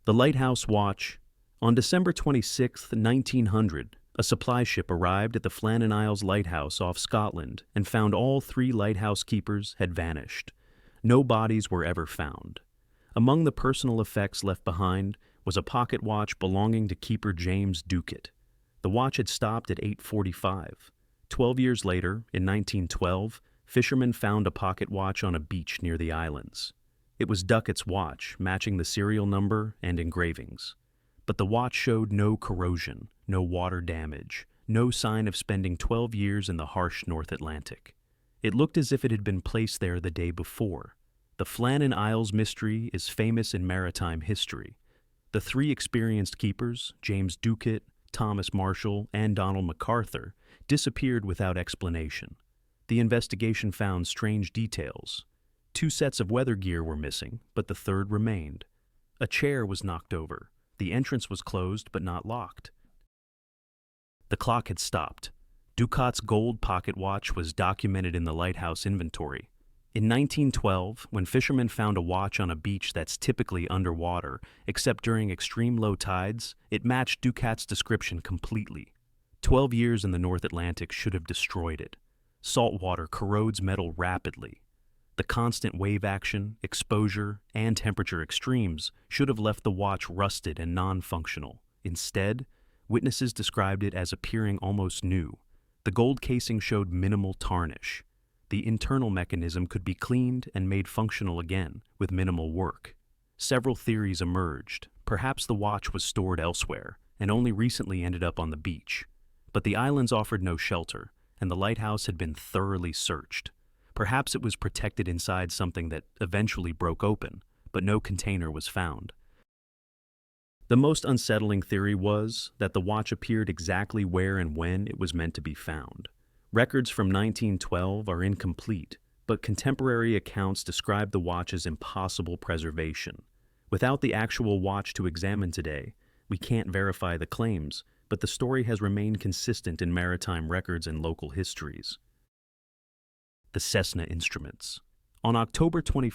The Lighthouse Watch. On December 26, 1900, a supply ship arrived at the Flannan Isles Lighthouse off Scotland and found all 3 lighthouse keepers had vanished. No bodies were ever found. Among the personal effects left behind was a pocket watch belonging to keeper James Ducat. The watch had stopped at 8:45. 12 years later, in 1912, fishermen found a pocket watch on a beach near the islands. It was Ducat's watch, matching the serial number and engravings. But the watch showed no corrosion, no water damage, no sign of spending 12 years in the harsh North Atlantic. It looked as if it had been placed there the day before. The Flannan Isles mystery is famous in maritime history. The 3 experienced keepers, James Ducat, Thomas Marshall, and Donald MacArthur, disappeared without explanation. The investigation found strange details. 2 sets of weather gear were missing, but the 3rd remained. A chair was knocked over. The entrance was closed but not locked. The clock had stopped. Ducat's gold pocket watch was documented in the lighthouse inventory. In 1912, when fishermen found a watch on a beach that's typically underwater, except during extreme low tides, it matched Ducat's description completely. 12 years in the North Atlantic should have destroyed it. Salt water corrodes metal rapidly. The constant wave action, exposure, and temperature extremes should have left the watch rusted and non-functional. Instead, witnesses described it as appearing almost new. The gold casing showed minimal tarnish. The internal mechanism could be cleaned and made functional again with minimal work. Several theories emerged. Perhaps the watch was stored elsewhere and only recently ended up on the beach. But the islands offered no shelter, and the lighthouse had been thoroughly searched. Perhaps it was protected inside something that eventually broke open, but no container was found. The most unsettling theory was that the watch appeared exactly where and when it was meant to be found. Records from 1912 are incomplete, but contemporary accounts describe the watch as impossible preservation. Without the actual watch to examine today, we can't verify the claims, but the story has remained consistent in maritime records and local histories. The Cessna instruments. On October 21,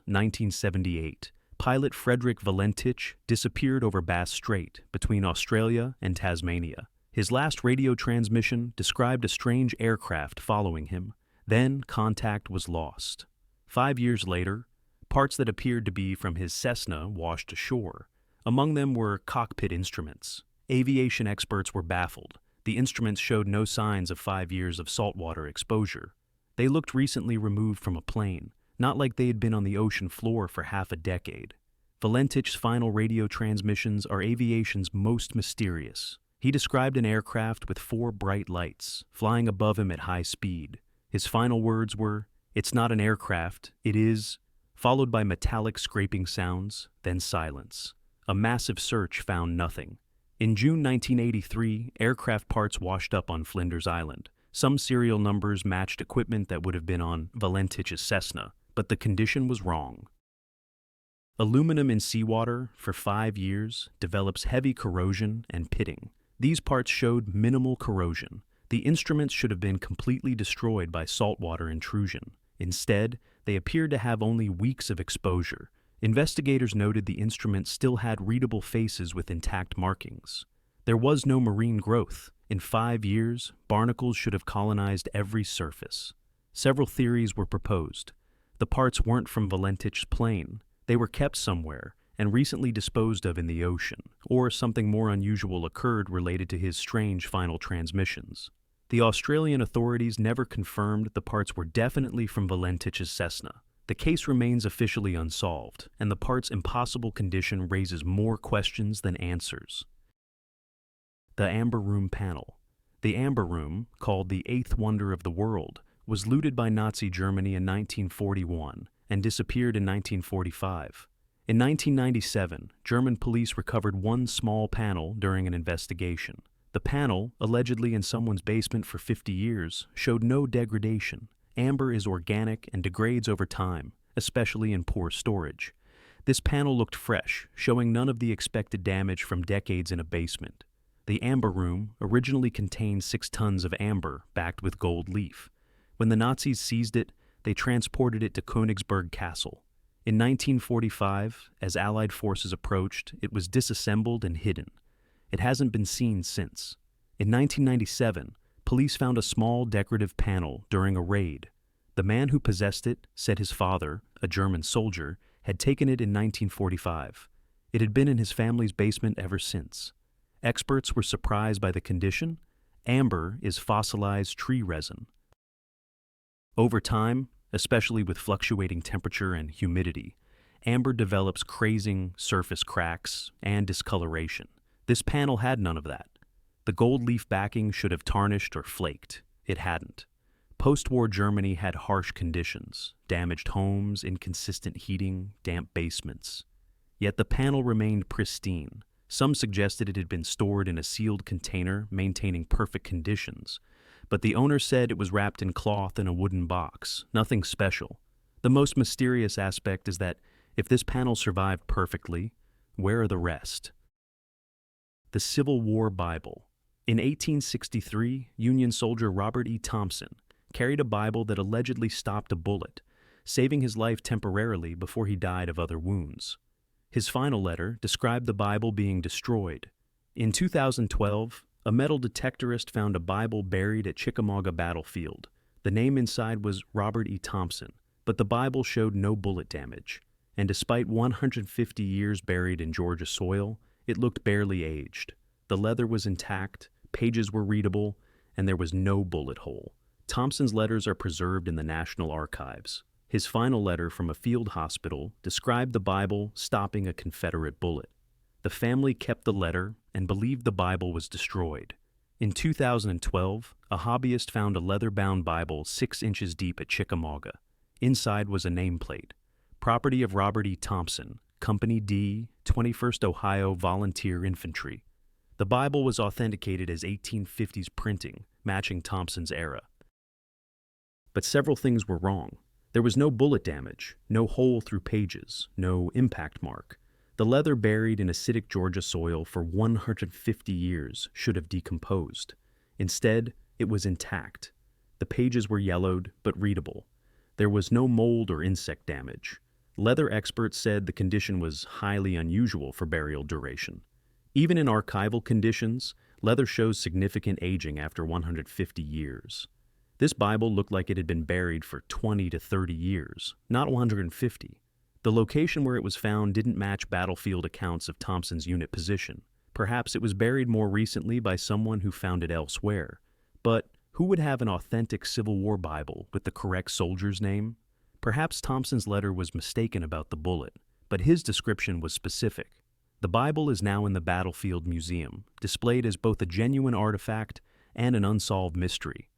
1978, pilot Frederick Valentich disappeared over Bass Strait between Australia and Tasmania. His last radio transmission described a strange aircraft following him. Then contact was lost. 5 years later, parts that appeared to be from his Cessna washed ashore. Among them were cockpit instruments. Aviation experts were baffled. The instruments showed no signs of 5 years of saltwater exposure. They looked recently removed from a plane, not like they had been on the ocean floor for half a decade. Valentich's final radio transmissions are aviation's most mysterious. He described an aircraft with 4 bright lights, flying above him at high speed. His final words were, "It's not an aircraft, it is," followed by metallic scraping sounds, then silence. A massive search found nothing. In June 1983, aircraft parts washed up on Flinders Island. Some serial numbers matched equipment that would have been on Valentich's Cessna, but the condition was wrong. Aluminum in seawater for 5 years develops heavy corrosion and pitting. These parts showed minimal corrosion. The instruments should have been completely destroyed by saltwater intrusion. Instead, they appeared to have only weeks of exposure. Investigators noted the instruments still had readable faces with intact markings. There was no marine growth. In 5 years, barnacles should have colonized every surface. Several theories were proposed. The parts weren't from Valentich's plane. They were kept somewhere and recently disposed of in the ocean, or something more unusual occurred related to his strange final transmissions. The Australian authorities never confirmed the parts were definitely from Valentich's Cessna. The case remains officially unsolved, and the part's impossible condition raises more questions than answers. The Amber Room Panel. The Amber Room, called the Eighth Wonder of the World, was looted by Nazi Germany in 1941 and disappeared in 1945. In 1997, German police recovered one small panel during an investigation. The panel, allegedly in someone's basement for 50 years, showed no degradation. Amber is organic and degrades over time, especially in poor storage. This panel looked fresh, showing none of the expected damage from decades in a basement. The Amber Room originally contained 6 tons of amber backed with gold leaf. When the Nazis seized it, they transported it to Königsberg Castle. In 1945, as Allied forces approached, it was disassembled and hidden. It hasn't been seen since. In 1997, police found a small decorative panel during a raid. The man who possessed it said his father, a German soldier, had taken it in 1945. It had been in his family's basement ever since. Experts were surprised by the condition. Amber is fossilized tree resin. Over time, especially with fluctuating temperature and humidity, amber develops crazing surface cracks and discoloration. This panel had none of that. The gold leaf backing should have tarnished or flaked. It hadn't. Post-war Germany had harsh conditions, damaged homes, inconsistent heating, damp basements. Yet the panel remained pristine. Some suggested it had been stored in a sealed container, maintaining perfect conditions. But the owner said it was wrapped in cloth in a wooden box, nothing special. The most mysterious aspect is that if this panel survived perfectly, where are the rest? The Civil War Bible. In 1863, Union soldier Robert E. Thompson carried a Bible that allegedly stopped a bullet, saving his life temporarily before he died of other wounds. His final letter described the Bible being destroyed. In 2012, a metal detectorist found a Bible buried at Chickamauga Battlefield. The name inside was Robert E. Thompson, but the Bible showed no bullet damage. And despite 150 years buried in Georgia soil, it looked barely aged. The leather was intact, pages were readable, and there was no bullet hole. Thompson's letters are preserved in the National Archives. His final letter from a field hospital described the Bible stopping a Confederate bullet. The family kept the letter and believed the Bible was destroyed. In 2012, a hobbyist found a leather-bound Bible 6 inches deep at Chickamauga. Inside was a nameplate. Property of Robert E. Thompson, Company D, 21st Ohio Volunteer Infantry. The Bible was authenticated as 1850s printing, matching Thompson's era. But several things were wrong. There was no bullet damage, no hole through pages, no impact mark. The leather buried in acidic Georgia soil for 150 years should have decomposed. Instead, it was intact. The pages were yellowed, but readable. There was no mold or insect damage. Leather experts said the condition was highly unusual for burial duration. Even in archival conditions, leather shows significant aging after 150 years. This Bible looked like it had been buried for 20 to 30 years, not 150. The location where it was found didn't match battlefield accounts of Thompson's unit position. Perhaps it was buried more recently by someone who found it elsewhere. But who would have an authentic Civil War Bible with the correct soldier's name? Perhaps Thompson's letter was mistaken about the bullet, but his description was specific. The Bible is now in the Battlefield Museum, displayed as both a genuine artifact and an unsolved mystery.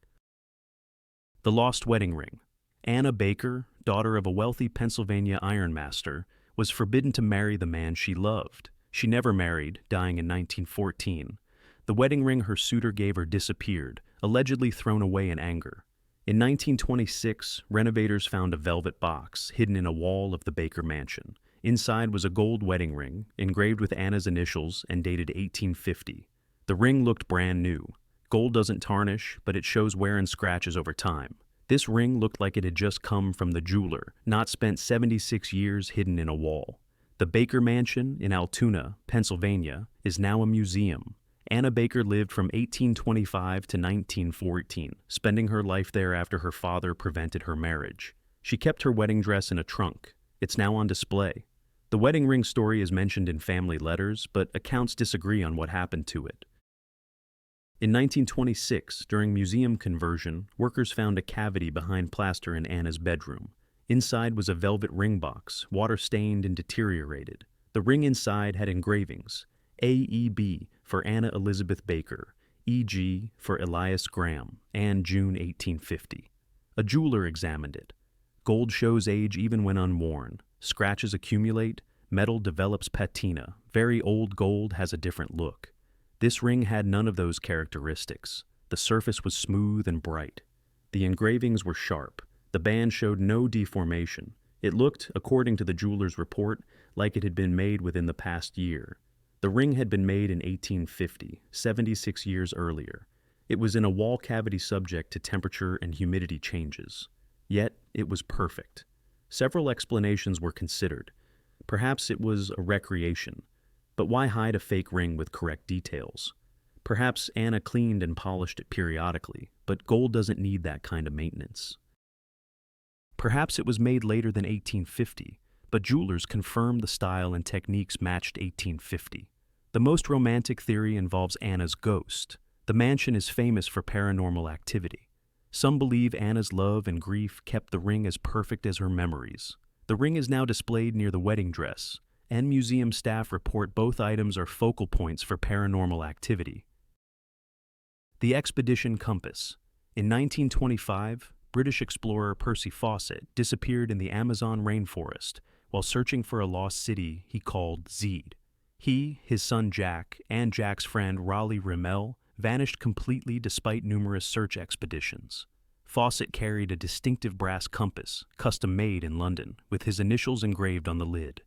The Lost Wedding Ring. Anna Baker, daughter of a wealthy Pennsylvania ironmaster, was forbidden to marry the man she loved. She never married, dying in 1914. The wedding ring her suitor gave her disappeared, allegedly thrown away in anger. In 1926, renovators found a velvet box hidden in a wall of the Baker mansion. Inside was a gold wedding ring, engraved with Anna's initials and dated 1850. The ring looked brand new. Gold doesn't tarnish, but it shows wear and scratches over time. This ring looked like it had just come from the jeweler, not spent 76 years hidden in a wall. The Baker Mansion in Altoona, Pennsylvania, is now a museum. Anna Baker lived from 1825 to 1914, spending her life there after her father prevented her marriage. She kept her wedding dress in a trunk. It's now on display. The wedding ring story is mentioned in family letters, but accounts disagree on what happened to it. In 1926, during museum conversion, workers found a cavity behind plaster in Anna's bedroom. Inside was a velvet ring box, water-stained and deteriorated. The ring inside had engravings: AEB for Anna Elizabeth Baker, EG for Elias Graham, and June 1850. A jeweler examined it. Gold shows age even when unworn. Scratches accumulate, metal develops patina. Very old gold has a different look. This ring had none of those characteristics. The surface was smooth and bright. The engravings were sharp. The band showed no deformation. It looked, according to the jeweler's report, like it had been made within the past year. The ring had been made in 1850, 76 years earlier. It was in a wall cavity subject to temperature and humidity changes. Yet, it was perfect. Several explanations were considered. Perhaps it was a recreation, but why hide a fake ring with correct details? Perhaps Anna cleaned and polished it periodically, but gold doesn't need that kind of maintenance. Perhaps it was made later than 1850, but jewelers confirmed the style and techniques matched 1850. The most romantic theory involves Anna's ghost. The mansion is famous for paranormal activity. Some believe Anna's love and grief kept the ring as perfect as her memories. The ring is now displayed near the wedding dress, and museum staff report both items are focal points for paranormal activity. The Expedition Compass. In 1925, British explorer Percy Fawcett disappeared in the Amazon rainforest while searching for a lost city he called Zede. He, his son Jack, and Jack's friend Raleigh Rimmel vanished completely despite numerous search expeditions. Fawcett carried a distinctive brass compass, custom-made in London, with his initials engraved on the lid.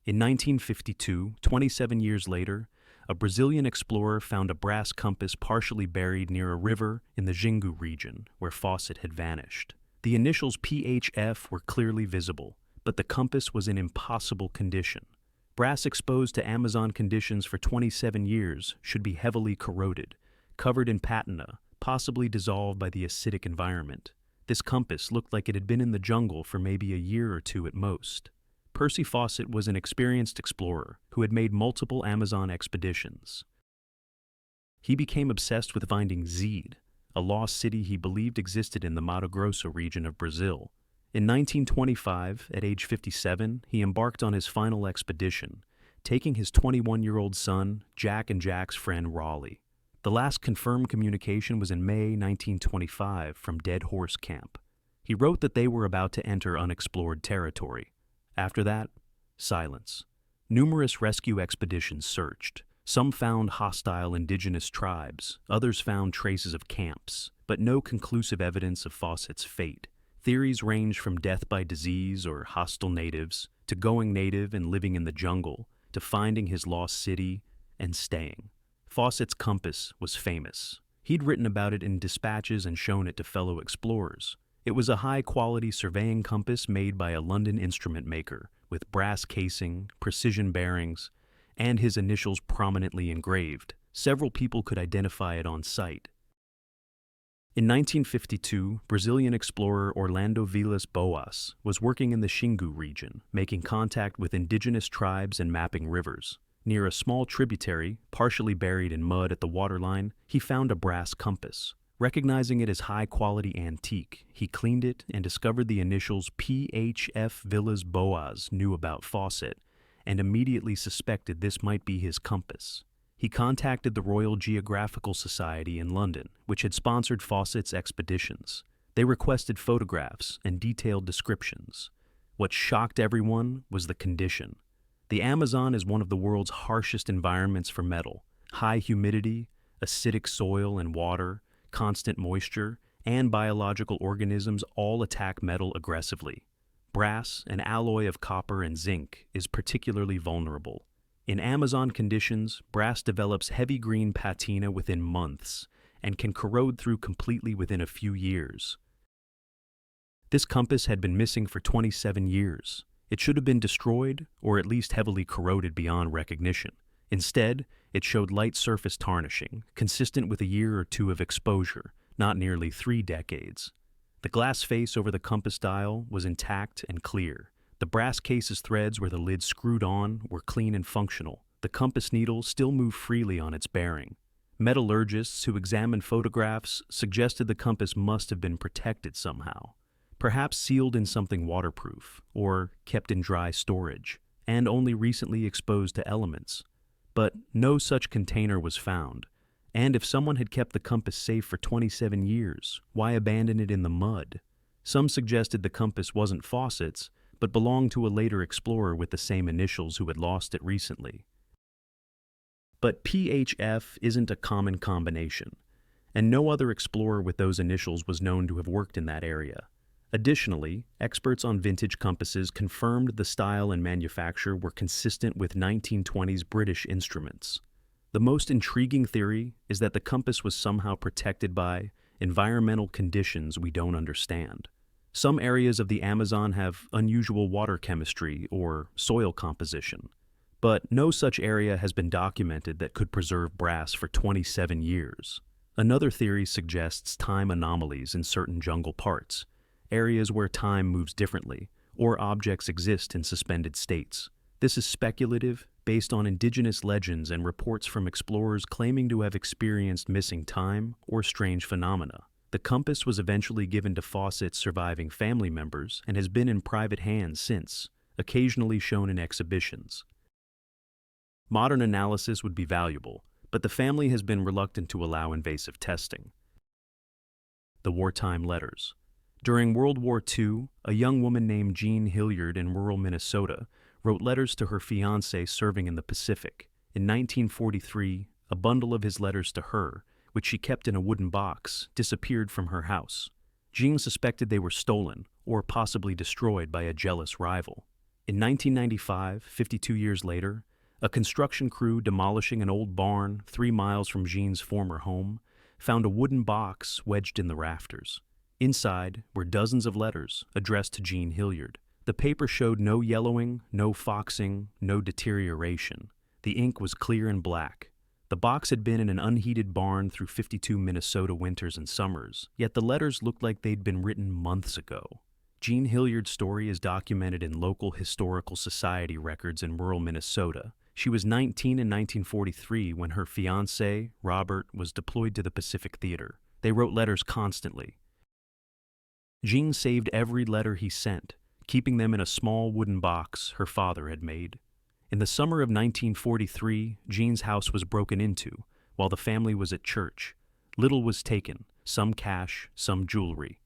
In 1952, 27 years later, a Brazilian explorer found a brass compass partially buried near a river in the Xingu region, where Fawcett had vanished. The initials PHF were clearly visible, but the compass was in impossible condition. Brass exposed to Amazon conditions for 27 years should be heavily corroded, covered in patina, possibly dissolved by the acidic environment. This compass looked like it had been in the jungle for maybe a year or two at most. Percy Fawcett was an experienced explorer who had made multiple Amazon expeditions. He became obsessed with finding Zede, a lost city he believed existed in the Mato Grosso region of Brazil. In 1925, at age 57, he embarked on his final expedition, taking his 21-year-old son, Jack, and Jack's friend Raleigh. The last confirmed communication was in May 1925 from Dead Horse Camp. He wrote that they were about to enter unexplored territory. After that, silence. Numerous rescue expeditions searched. Some found hostile indigenous tribes, others found traces of camps, but no conclusive evidence of Fawcett's fate. Theories range from death by disease or hostile natives, to going native and living in the jungle, to finding his lost city and staying. Fawcett's compass was famous. He'd written about it in dispatches and shown it to fellow explorers. It was a high-quality surveying compass made by a London instrument maker, with brass casing, precision bearings, and his initials prominently engraved. Several people could identify it on sight. In 1952, Brazilian explorer Orlando Vilas Boas was working in the Xingu region, making contact with indigenous tribes and mapping rivers. Near a small tributary, partially buried in mud at the waterline, he found a brass compass. Recognizing it as high-quality antique, he cleaned it and discovered the initials PHF Vilas Boas knew about Fawcett, and immediately suspected this might be his compass. He contacted the Royal Geographical Society in London, which had sponsored Fawcett's expeditions. They requested photographs and detailed descriptions. What shocked everyone was the condition. The Amazon is one of the world's harshest environments for metal. High humidity, acidic soil and water, constant moisture, and biological organisms all attack metal aggressively. Brass, an alloy of copper and zinc, is particularly vulnerable. In Amazon conditions, brass develops heavy green patina within months and can corrode through completely within a few years. This compass had been missing for 27 years. It should have been destroyed or at least heavily corroded beyond recognition. Instead, it showed light surface tarnishing, consistent with a year or two of exposure, not nearly 3 decades. The glass face over the compass dial was intact and clear. The brass case's threads where the lid screwed on were clean and functional. The compass needle still moved freely on its bearing. Metallurgists who examined photographs suggested the compass must have been protected somehow, perhaps sealed in something waterproof, or kept in dry storage, and only recently exposed to elements. But no such container was found, and if someone had kept the compass safe for 27 years, why abandon it in the mud? Some suggested the compass wasn't Fawcett's, but belonged to a later explorer with the same initials who had lost it recently. But PHF isn't a common combination, and no other explorer with those initials was known to have worked in that area. Additionally, experts on vintage compasses confirmed the style and manufacture were consistent with 1920s British instruments. The most intriguing theory is that the compass was somehow protected by environmental conditions we don't understand. Some areas of the Amazon have unusual water chemistry or soil composition, but no such area has been documented that could preserve brass for 27 years. Another theory suggests time anomalies in certain jungle parts, areas where time moves differently, or objects exist in suspended states. This is speculative, based on indigenous legends and reports from explorers claiming to have experienced missing time or strange phenomena. The compass was eventually given to Fawcett's surviving family members and has been in private hands since, occasionally shown in exhibitions. Modern analysis would be valuable, but the family has been reluctant to allow invasive testing. The wartime letters. During World War II, a young woman named Jean Hilliard in rural Minnesota wrote letters to her fiancé serving in the Pacific. In 1943, a bundle of his letters to her, which she kept in a wooden box, disappeared from her house. Jean suspected they were stolen or possibly destroyed by a jealous rival. In 1995, 52 years later, a construction crew demolishing an old barn 3 miles from Jean's former home found a wooden box wedged in the rafters. Inside were dozens of letters addressed to Jean Hilliard. The paper showed no yellowing, no foxing, no deterioration. The ink was clear and black. The box had been in an unheated barn through 52 Minnesota winters and summers, yet the letters looked like they'd been written months ago. Jean Hilliard's story is documented in local historical society records in rural Minnesota. She was 19 in 1943 when her fiancé, Robert, was deployed to the Pacific Theater. They wrote letters constantly. Jean saved every letter he sent, keeping them in a small wooden box her father had made. In the summer of 1943, Jean's house was broken into while the family was at church. Little was taken, some cash, some jewelry.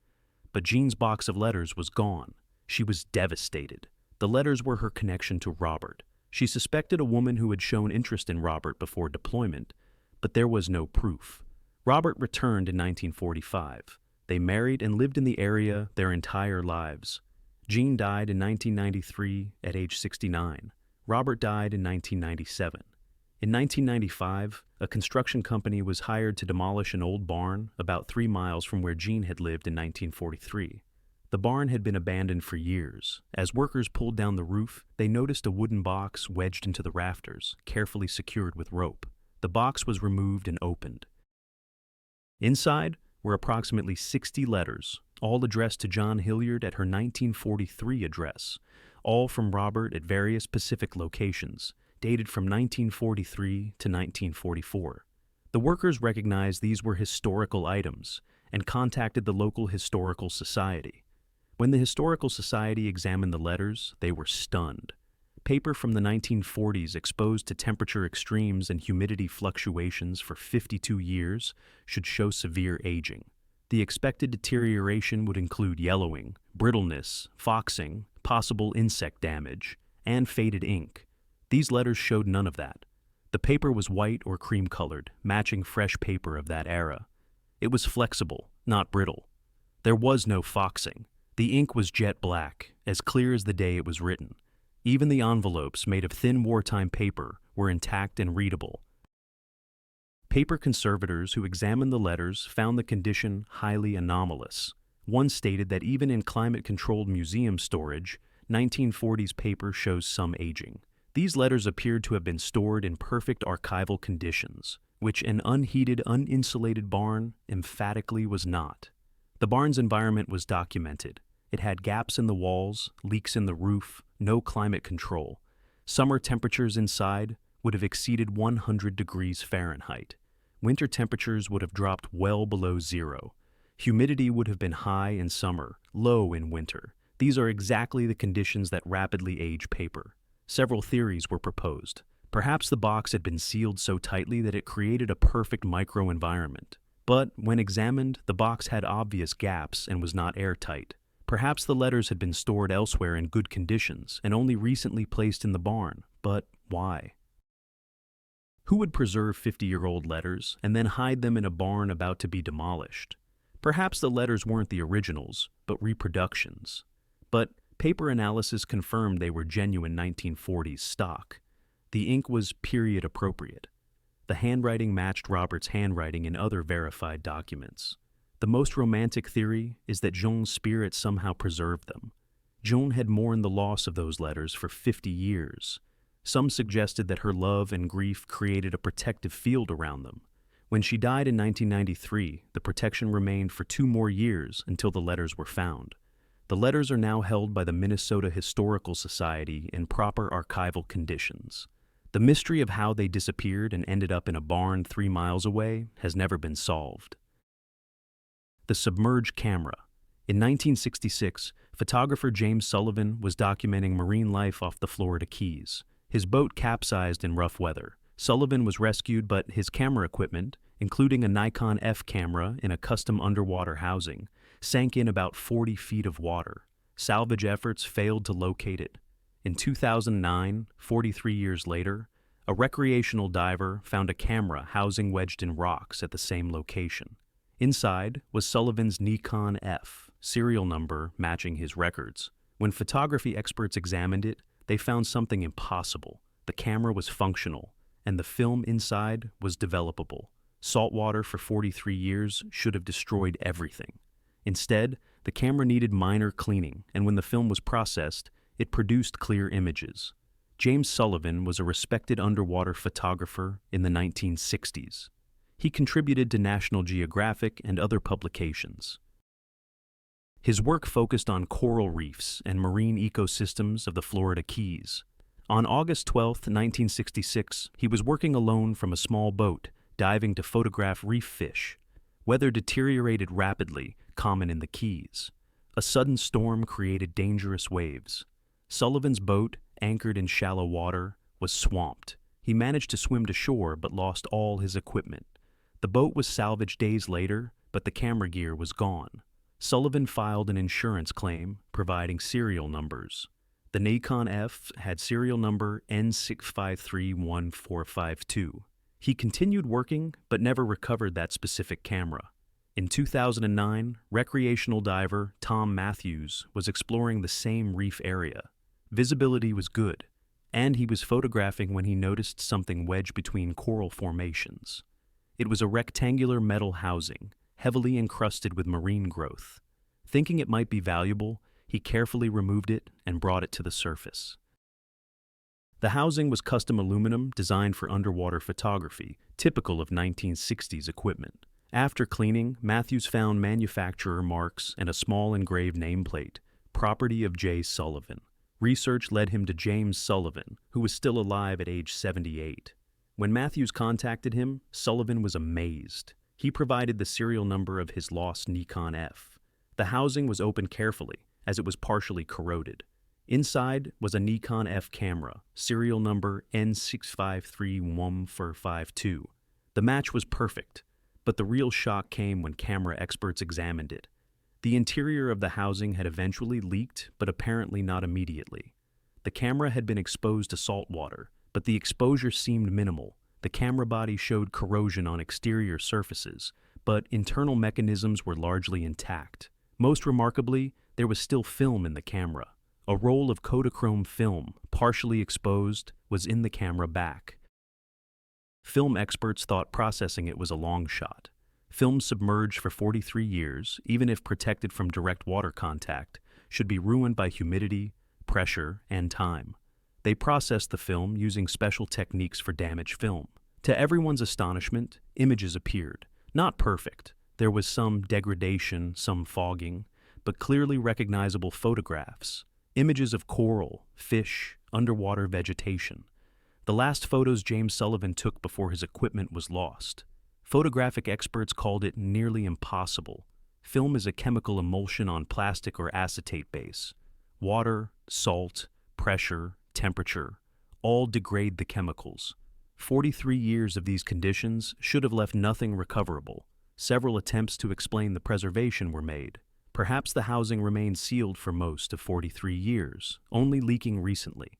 But Jean's box of letters was gone. She was devastated. The letters were her connection to Robert. She suspected a woman who had shown interest in Robert before deployment, but there was no proof. Robert returned in 1945. They married and lived in the area their entire lives. Jean died in 1993 at age 69. Robert died in 1997. In 1995, a construction company was hired to demolish an old barn about 3 miles from where Jean had lived in 1943. The barn had been abandoned for years. As workers pulled down the roof, they noticed a wooden box wedged into the rafters, carefully secured with rope. The box was removed and opened. Inside were approximately 60 letters, all addressed to Jean Hilliard at her 1943 address, all from Robert at various Pacific locations, dated from 1943 to 1944. The workers recognized these were historical items and contacted the local historical society. When the historical society examined the letters, they were stunned. Paper from the 1940s exposed to temperature extremes and humidity fluctuations for 52 years should show severe aging. The expected deterioration would include yellowing, brittleness, foxing, possible insect damage, and faded ink. These letters showed none of that. The paper was white or cream-colored, matching fresh paper of that era. It was flexible, not brittle. There was no foxing. The ink was jet black, as clear as the day it was written. Even the envelopes, made of thin wartime paper, were intact and readable. Paper conservators who examined the letters found the condition highly anomalous. One stated that even in climate-controlled museum storage, 1940s paper shows some aging. These letters appeared to have been stored in perfect archival conditions, which an unheated, uninsulated barn emphatically was not. The barn's environment was documented. It had gaps in the walls, leaks in the roof, no climate control. Summer temperatures inside would have exceeded 100 degrees Fahrenheit. Winter temperatures would have dropped well below zero. Humidity would have been high in summer, low in winter. These are exactly the conditions that rapidly age paper. Several theories were proposed. Perhaps the box had been sealed so tightly that it created a perfect microenvironment. But when examined, the box had obvious gaps and was not airtight. Perhaps the letters had been stored elsewhere in good conditions and only recently placed in the barn. But why? Who would preserve 50-year-old letters and then hide them in a barn about to be demolished? Perhaps the letters weren't the originals, but reproductions. But paper analysis confirmed they were genuine 1940s stock. The ink was period appropriate. The handwriting matched Robert's handwriting in other verified documents. The most romantic theory is that Joan's spirit somehow preserved them. Joan had mourned the loss of those letters for 50 years. Some suggested that her love and grief created a protective field around them. When she died in 1993, the protection remained for 2 more years until the letters were found. The letters are now held by the Minnesota Historical Society in proper archival conditions. The mystery of how they disappeared and ended up in a barn 3 miles away has never been solved. The submerged camera. In 1966, photographer James Sullivan was documenting marine life off the Florida Keys. His boat capsized in rough weather. Sullivan was rescued, but his camera equipment, including a Nikon F camera in a custom underwater housing, sank in about 40 feet of water. Salvage efforts failed to locate it. In 2009, 43 years later, a recreational diver found a camera housing wedged in rocks at the same location. Inside was Sullivan's Nikon F, serial number matching his records. When photography experts examined it, they found something impossible. The camera was functional, and the film inside was developable. Saltwater for 43 years should have destroyed everything. Instead, the camera needed minor cleaning, and when the film was processed, it produced clear images. James Sullivan was a respected underwater photographer in the 1960s. He contributed to National Geographic and other publications. His work focused on coral reefs and marine ecosystems of the Florida Keys. On August 12, 1966, he was working alone from a small boat, diving to photograph reef fish. Weather deteriorated rapidly, common in the Keys. A sudden storm created dangerous waves. Sullivan's boat, anchored in shallow water, was swamped. He managed to swim to shore but lost all his equipment. The boat was salvaged days later, but the camera gear was gone. Sullivan filed an insurance claim, providing serial numbers. The Nikon F had serial number N6531452. He continued working, but never recovered that specific camera. In 2009, recreational diver Tom Matthews was exploring the same reef area. Visibility was good, and he was photographing when he noticed something wedged between coral formations. It was a rectangular metal housing, heavily encrusted with marine growth. Thinking it might be valuable, he carefully removed it and brought it to the surface. The housing was custom aluminum designed for underwater photography, typical of 1960s equipment. After cleaning, Matthews found manufacturer marks and a small engraved nameplate, property of J. Sullivan. Research led him to James Sullivan, who was still alive at age 78. When Matthews contacted him, Sullivan was amazed. He provided the serial number of his lost Nikon F. The housing was opened carefully, as it was partially corroded. Inside was a Nikon F camera, serial number N6531452. The match was perfect, but the real shock came when camera experts examined it. The interior of the housing had eventually leaked, but apparently not immediately. The camera had been exposed to salt water, but the exposure seemed minimal. The camera body showed corrosion on exterior surfaces, but internal mechanisms were largely intact. Most remarkably, there was still film in the camera. A roll of Kodachrome film, partially exposed, was in the camera back. Film experts thought processing it was a long shot. Film submerged for 43 years, even if protected from direct water contact, should be ruined by humidity, pressure, and time. They processed the film using special techniques for damaged film. To everyone's astonishment, images appeared. Not perfect. There was some degradation, some fogging, but clearly recognizable photographs. Images of coral, fish, underwater vegetation. The last photos James Sullivan took before his equipment was lost. Photographic experts called it nearly impossible. Film is a chemical emulsion on plastic or acetate base. Water, salt, pressure, temperature, all degrade the chemicals. 43 years of these conditions should have left nothing recoverable. Several attempts to explain the preservation were made. Perhaps the housing remained sealed for most of 43 years, only leaking recently.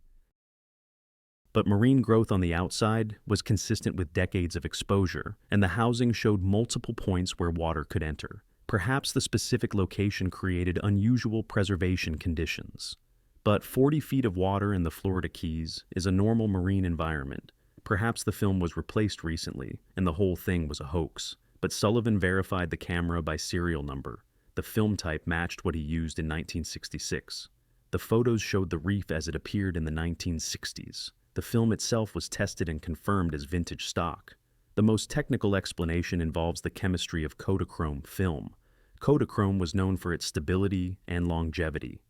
But marine growth on the outside was consistent with decades of exposure, and the housing showed multiple points where water could enter. Perhaps the specific location created unusual preservation conditions. But 40 feet of water in the Florida Keys is a normal marine environment. Perhaps the film was replaced recently, and the whole thing was a hoax. but Sullivan verified the camera by serial number. The film type matched what he used in 1966. The photos showed the reef as it appeared in the 1960s. The film itself was tested and confirmed as vintage stock. The most technical explanation involves the chemistry of Kodachrome film. Kodachrome was known for its stability and longevity.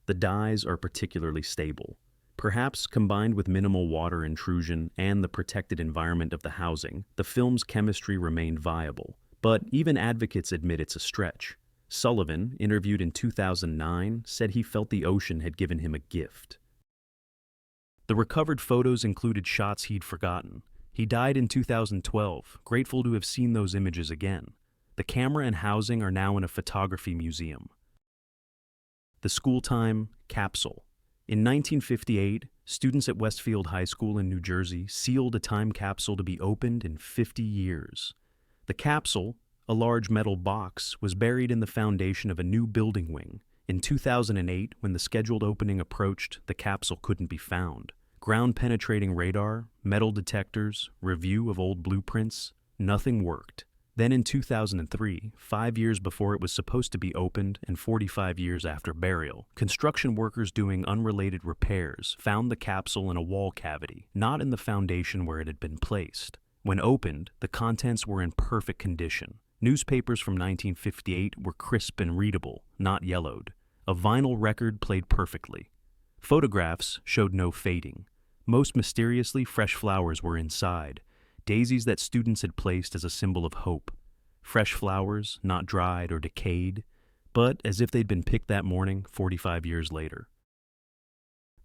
The dyes are particularly stable. Perhaps combined with minimal water intrusion and the protected environment of the housing, the film's chemistry remained viable. But even advocates admit it's a stretch. Sullivan, interviewed in 2009, said he felt the ocean had given him a gift. The recovered photos included shots he'd forgotten. He died in 2012, grateful to have seen those images again. The camera and housing are now in a photography museum. The school time capsule. In 1958, students at Westfield High School in New Jersey sealed a time capsule to be opened in 50 years. The capsule, a large metal box, was buried in the foundation of a new building wing. In 2008, when the scheduled opening approached, the capsule couldn't be found. Ground-penetrating radar, metal detectors, review of old blueprints, nothing worked. Then in 2003, 5 years before it was supposed to be opened and 45 years after burial, construction workers doing unrelated repairs found the capsule in a wall cavity, not in the foundation where it had been placed. When opened, the contents were in perfect condition. Newspapers from 1958 were crisp and readable, not yellowed. A vinyl record played perfectly. Photographs showed no fading. Most mysteriously, fresh flowers were inside, daisies that students had placed as a symbol of hope. Fresh flowers, not dried or decayed, but as if they'd been picked that morning 45 years later.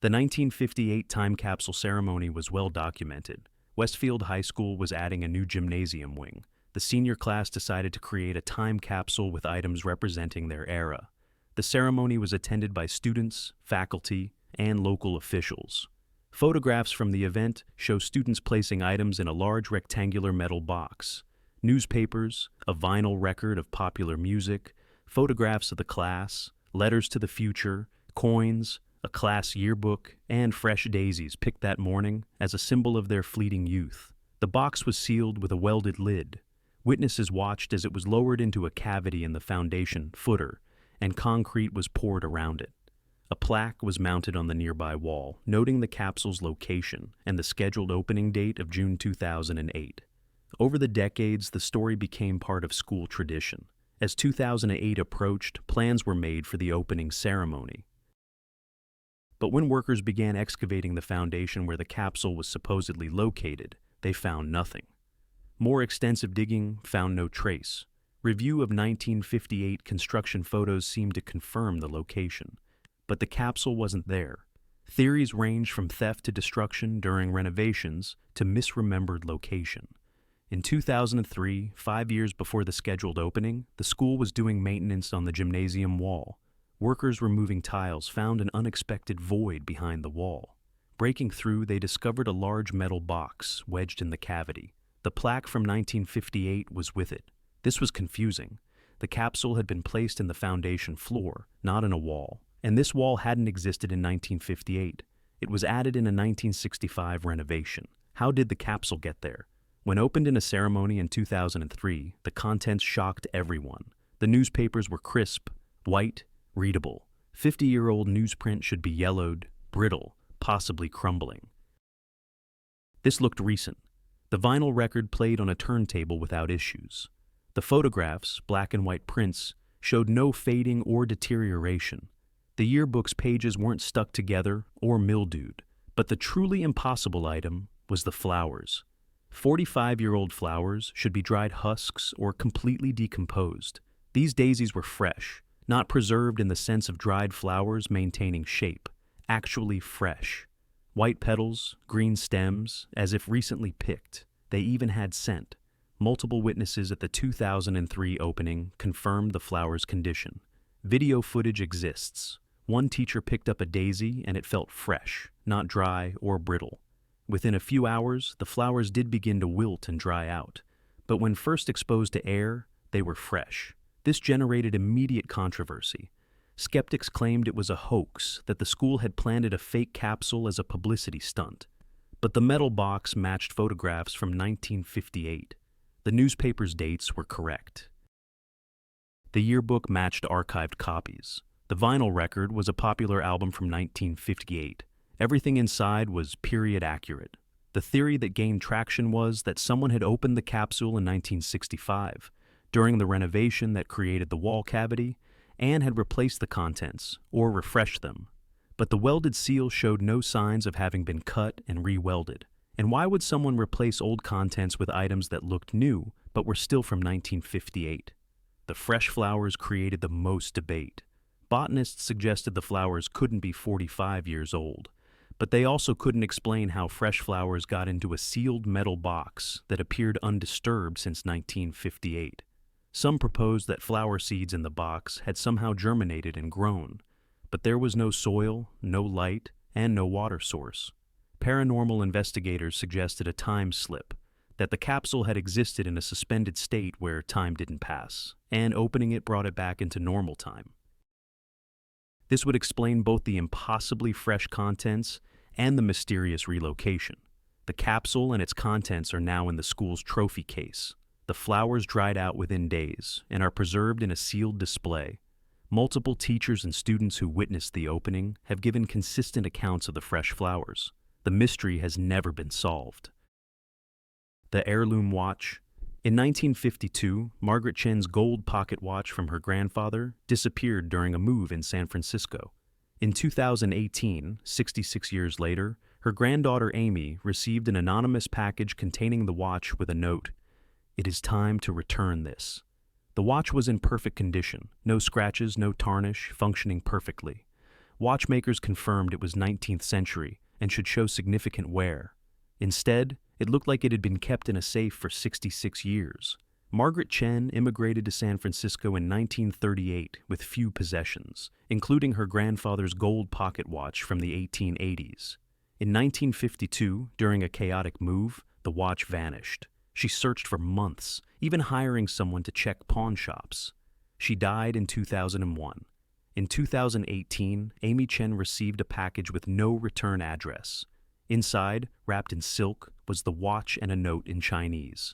The 1958 time capsule ceremony was well documented. Westfield High School was adding a new gymnasium wing. The senior class decided to create a time capsule with items representing their era. The ceremony was attended by students, faculty, and local officials. Photographs from the event show students placing items in a large rectangular metal box. Newspapers, a vinyl record of popular music, photographs of the class, letters to the future, coins, a class yearbook, and fresh daisies picked that morning as a symbol of their fleeting youth. The box was sealed with a welded lid. Witnesses watched as it was lowered into a cavity in the foundation footer, and concrete was poured around it. A plaque was mounted on the nearby wall, noting the capsule's location and the scheduled opening date of June 2008. Over the decades, the story became part of school tradition. As 2008 approached, plans were made for the opening ceremony. But when workers began excavating the foundation where the capsule was supposedly located, they found nothing. More extensive digging found no trace. Review of 1958 construction photos seemed to confirm the location. But the capsule wasn't there. Theories ranged from theft to destruction during renovations to misremembered location. In 2003, 5 years before the scheduled opening, the school was doing maintenance on the gymnasium wall. Workers removing tiles found an unexpected void behind the wall. Breaking through, they discovered a large metal box wedged in the cavity. The plaque from 1958 was with it. This was confusing. The capsule had been placed in the foundation floor, not in a wall. And this wall hadn't existed in 1958. It was added in a 1965 renovation. How did the capsule get there? When opened in a ceremony in 2003, the contents shocked everyone. The newspapers were crisp, white, readable. 50-year-old newsprint should be yellowed, brittle, possibly crumbling. This looked recent. The vinyl record played on a turntable without issues. The photographs, black and white prints, showed no fading or deterioration. The yearbook's pages weren't stuck together or mildewed, but the truly impossible item was the flowers. 45-year-old flowers should be dried husks or completely decomposed. These daisies were fresh, not preserved in the sense of dried flowers maintaining shape, actually fresh. White petals, green stems, as if recently picked. They even had scent. Multiple witnesses at the 2003 opening confirmed the flowers' condition. Video footage exists. One teacher picked up a daisy and it felt fresh, not dry or brittle. Within a few hours, the flowers did begin to wilt and dry out, but when first exposed to air, they were fresh. This generated immediate controversy. Skeptics claimed it was a hoax, that the school had planted a fake capsule as a publicity stunt. But the metal box matched photographs from 1958. The newspaper's dates were correct. The yearbook matched archived copies. The vinyl record was a popular album from 1958. Everything inside was period accurate. The theory that gained traction was that someone had opened the capsule in 1965, during the renovation that created the wall cavity, and had replaced the contents, or refreshed them. But the welded seal showed no signs of having been cut and re-welded. And why would someone replace old contents with items that looked new, but were still from 1958? The fresh flowers created the most debate. Botanists suggested the flowers couldn't be 45 years old, but they also couldn't explain how fresh flowers got into a sealed metal box that appeared undisturbed since 1958. Some proposed that flower seeds in the box had somehow germinated and grown, but there was no soil, no light, and no water source. Paranormal investigators suggested a time slip, that the capsule had existed in a suspended state where time didn't pass, and opening it brought it back into normal time. This would explain both the impossibly fresh contents and the mysterious relocation. The capsule and its contents are now in the school's trophy case. The flowers dried out within days and are preserved in a sealed display. Multiple teachers and students who witnessed the opening have given consistent accounts of the fresh flowers. The mystery has never been solved. The heirloom watch. In 1952, Margaret Chen's gold pocket watch from her grandfather disappeared during a move in San Francisco. In 2018, 66 years later, her granddaughter Amy received an anonymous package containing the watch with a note. "It is time to return this." The watch was in perfect condition, no scratches, no tarnish, functioning perfectly. Watchmakers confirmed it was 19th century and should show significant wear. Instead, it looked like it had been kept in a safe for 66 years. Margaret Chen immigrated to San Francisco in 1938 with few possessions, including her grandfather's gold pocket watch from the 1880s. In 1952, during a chaotic move, the watch vanished. She searched for months, even hiring someone to check pawn shops. She died in 2001. In 2018, Amy Chen received a package with no return address. Inside, wrapped in silk, was the watch and a note in Chinese.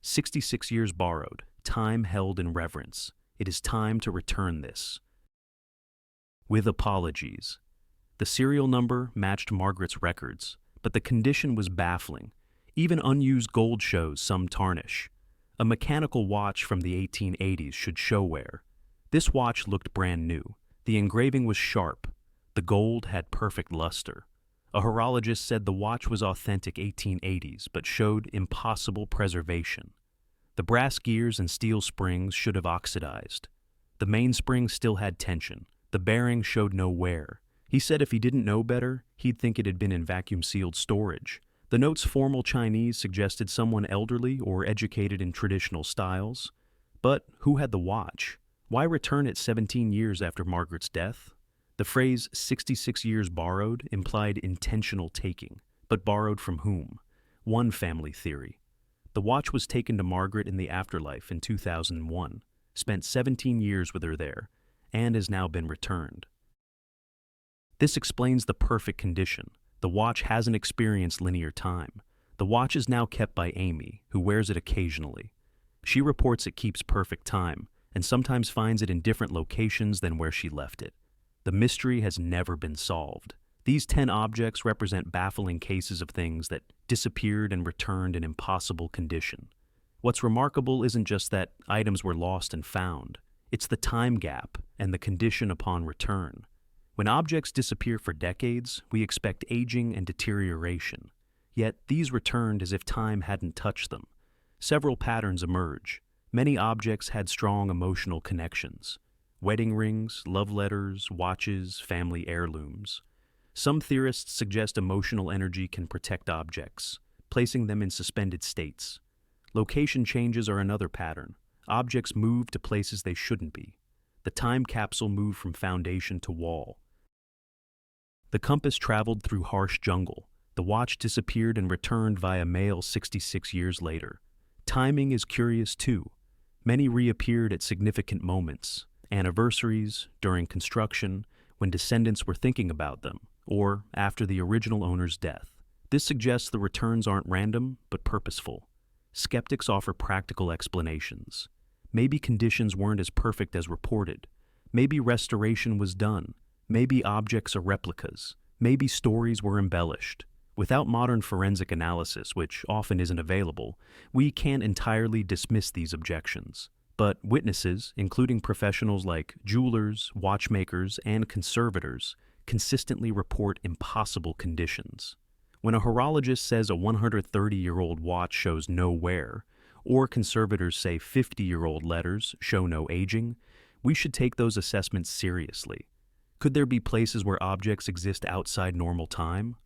66 years borrowed, time held in reverence. It is time to return this. With apologies. The serial number matched Margaret's records, but the condition was baffling. Even unused gold shows some tarnish. A mechanical watch from the 1880s should show wear. This watch looked brand new. The engraving was sharp. The gold had perfect luster. A horologist said the watch was authentic 1880s, but showed impossible preservation. The brass gears and steel springs should have oxidized. The mainspring still had tension. The bearing showed no wear. He said if he didn't know better, he'd think it had been in vacuum-sealed storage. The note's formal Chinese suggested someone elderly or educated in traditional styles. But who had the watch? Why return it 17 years after Margaret's death? The phrase 66 years borrowed implied intentional taking, but borrowed from whom? One family theory. The watch was taken to Margaret in the afterlife in 2001, spent 17 years with her there, and has now been returned. This explains the perfect condition. The watch hasn't experienced linear time. The watch is now kept by Amy, who wears it occasionally. She reports it keeps perfect time, and sometimes finds it in different locations than where she left it. The mystery has never been solved. These 10 objects represent baffling cases of things that disappeared and returned in impossible condition. What's remarkable isn't just that items were lost and found. It's the time gap and the condition upon return. When objects disappear for decades, we expect aging and deterioration. Yet these returned as if time hadn't touched them. Several patterns emerge. Many objects had strong emotional connections. Wedding rings, love letters, watches, family heirlooms. Some theorists suggest emotional energy can protect objects, placing them in suspended states. Location changes are another pattern. Objects move to places they shouldn't be. The time capsule moved from foundation to wall. The compass traveled through harsh jungle. The watch disappeared and returned via mail 66 years later. Timing is curious too. Many reappeared at significant moments, anniversaries, during construction, when descendants were thinking about them, or after the original owner's death. This suggests the returns aren't random, but purposeful. skeptics offer practical explanations. Maybe conditions weren't as perfect as reported. Maybe restoration was done. Maybe objects are replicas. Maybe stories were embellished. Without modern forensic analysis, which often isn't available, we can't entirely dismiss these objections. But witnesses, including professionals like jewelers, watchmakers, and conservators, consistently report impossible conditions. When a horologist says a 130-year-old watch shows no wear, or conservators say 50-year-old letters show no aging, we should take those assessments seriously. Could there be places where objects exist outside normal time?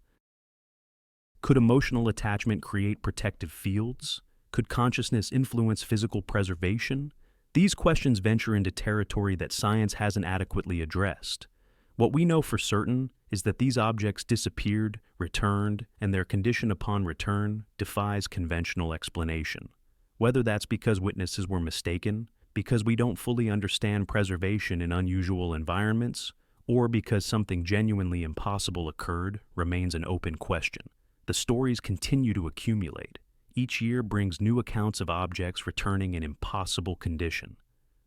Could emotional attachment create protective fields? Could consciousness influence physical preservation? These questions venture into territory that science hasn't adequately addressed. What we know for certain is that these objects disappeared, returned, and their condition upon return defies conventional explanation. Whether that's because witnesses were mistaken, because we don't fully understand preservation in unusual environments, or because something genuinely impossible occurred, remains an open question. The stories continue to accumulate. Each year brings new accounts of objects returning in impossible condition.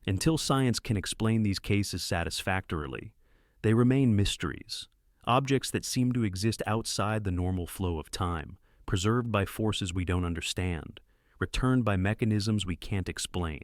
Until science can explain these cases satisfactorily, they remain mysteries, objects that seem to exist outside the normal flow of time, preserved by forces we don't understand, returned by mechanisms we can't explain.